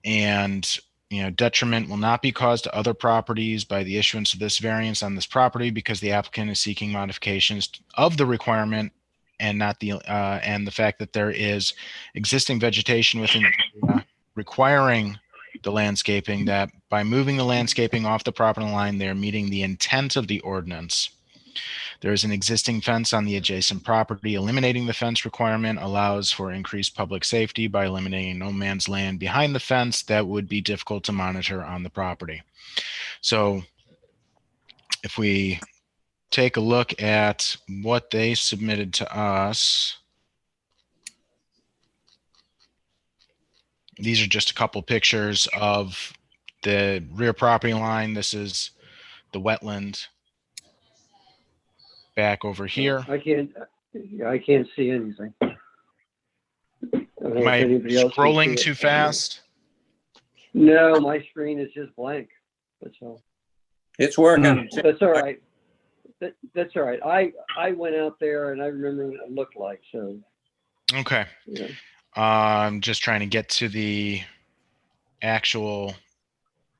and detriment will not be caused to other properties by the issuance of this variance on this property because the applicant is seeking modifications of the requirement and not the and the fact that there is existing vegetation within the area requiring the landscaping, that by moving the landscaping off the property line, they're meeting the intent of the ordinance. There is an existing fence on the adjacent property. Eliminating the fence requirement allows for increased public safety by eliminating no man's land behind the fence that would be difficult to monitor on the property. So if we take a look at what they submitted to us, these are just a couple pictures of the rear property line. This is the wetland back over here. I can't see anything. Am I scrolling too fast? No, my screen is just blank. That's all. It's working. That's all right. That's all right. I went out there and I remember what it looked like. So. Okay. Yeah. I'm just trying to get to the actual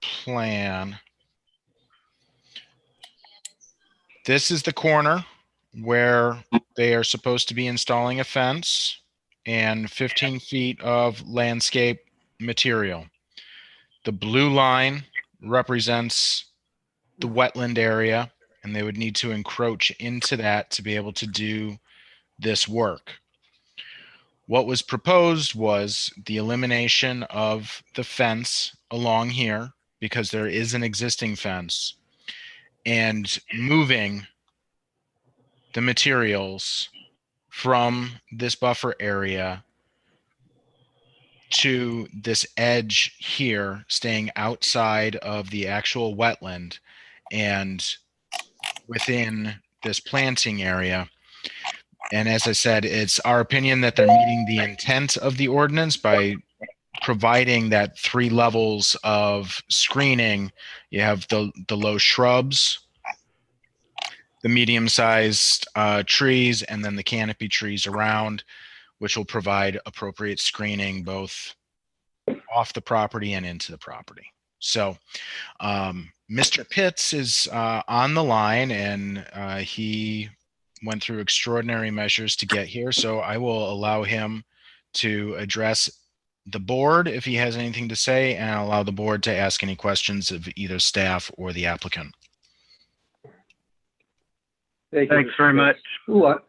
plan. This is the corner where they are supposed to be installing a fence and 15 feet of landscape material. The blue line represents the wetland area, and they would need to encroach into that to be able to do this work. What was proposed was the elimination of the fence along here because there is an existing fence, and moving the materials from this buffer area to this edge here, staying outside of the actual wetland and within this planting area. And as I said, it's our opinion that they're meeting the intent of the ordinance by providing that 3 levels of screening. You have the low shrubs, the medium-sized trees, and then the canopy trees around, which will provide appropriate screening both off the property and into the property. So Mr. Pitts is on the line, and he went through extraordinary measures to get here. So I will allow him to address the board if he has anything to say, and I'll allow the board to ask any questions of either staff or the applicant. Thanks very much. Yep.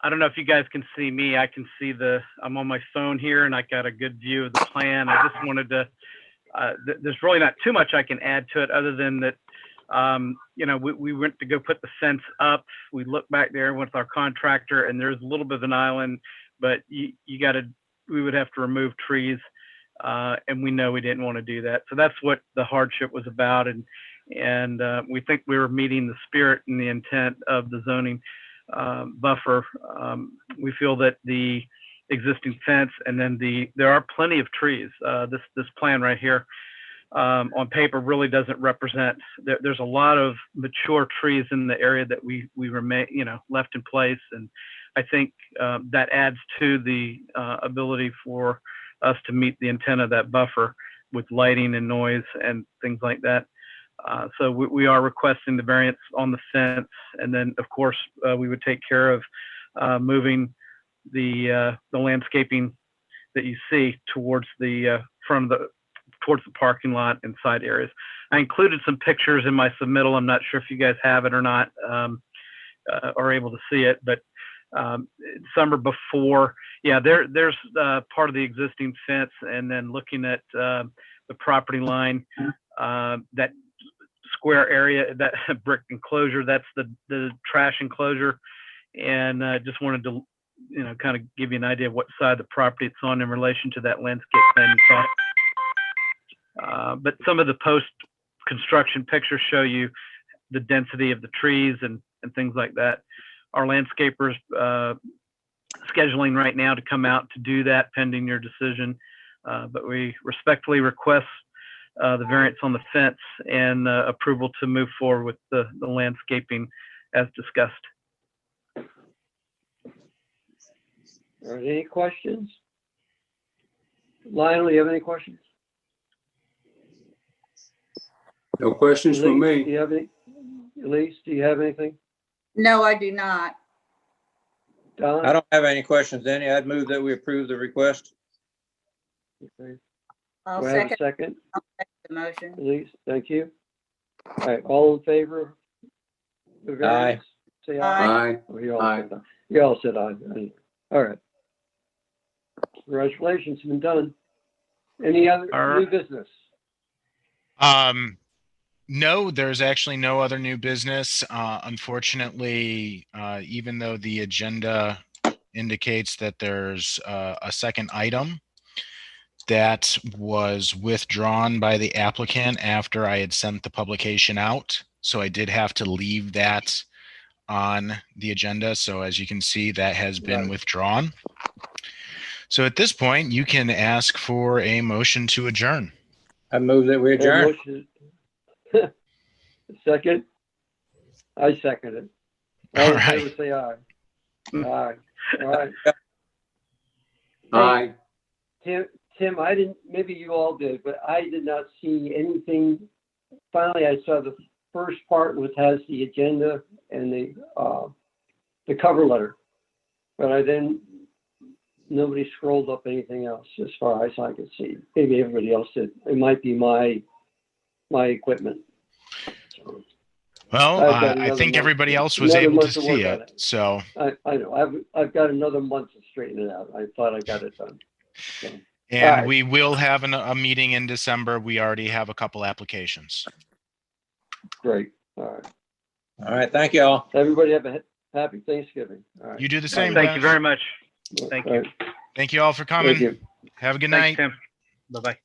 I don't know if you guys can see me. I can see I'm on my phone here and I got a good view of the plan. I just wanted to, there's really not too much I can add to it other than that, we went to go put the fence up. We looked back there with our contractor and there's a little bit of an island, but we would have to remove trees. And we know we didn't want to do that. So that's what the hardship was about. And we think we were meeting the spirit and the intent of the zoning buffer. We feel that the existing fence and then there are plenty of trees. This plan right here on paper really doesn't represent, there's a lot of mature trees in the area that we remain, left in place. And I think that adds to the ability for us to meet the intent of that buffer with lighting and noise and things like that. So we are requesting the variance on the fence, and then of course we would take care of moving the landscaping that you see towards the towards the parking lot and side areas. I included some pictures in my submittal. I'm not sure if you guys have it or not, are able to see it, but summer before, yeah, there's part of the existing fence, and then looking at the property line, that square area, that brick enclosure, that's the trash enclosure. And just wanted to, kind of give you an idea of what side of the property it's on in relation to that landscape plan you saw. But some of the post-construction pictures show you the density of the trees and things like that. Our landscapers scheduling right now to come out to do that pending your decision. But we respectfully request the variance on the fence and approval to move forward with the landscaping as discussed. All right, any questions? Lionel, you have any questions? No questions from Elise, do me. you have any? Elise, do you have anything? No, I do not. Don? I don't have any questions, Danny. I'd move that we approve the request. Okay. I'll Do I have a second second? the motion. Elise, thank you. All right, all in favor? of the variance? Say aye. Aye. Oh, you all Aye. said aye. You all said aye. All right. Congratulations, it's been done. Any other All new right. business? No, there's actually no other new business. Unfortunately, even though the agenda indicates that there's a second item that was withdrawn by the applicant after I had sent the publication out. So I did have to leave that on the agenda. So as you can see, that has been Right. withdrawn. So at this point, you can ask for a motion to adjourn. I move that we adjourn. Motion- Second? I second it. All All in right. favor, say aye. Aye. All right. Aye. Tim, I didn't, maybe you all did, but I did not see anything. Finally, I saw the first part, which has the agenda and the cover letter. But nobody scrolled up anything else as far as I could see. Maybe everybody else did. It might be my equipment. So, Well, I've got I another think month- everybody else was another able to month to see work on it. it. So, I know, I've got another month to straighten it out. I thought I got it done. So, and All right. we will have a meeting in December. We already have a couple applications. great. All right. All right, thank you all. Everybody have a happy Thanksgiving. All right. You do the same. Thank you Dennis. very much. Thank you. All right. Thank you all for Thank coming. you. Have a good Thanks, night. Tim. Bye-bye.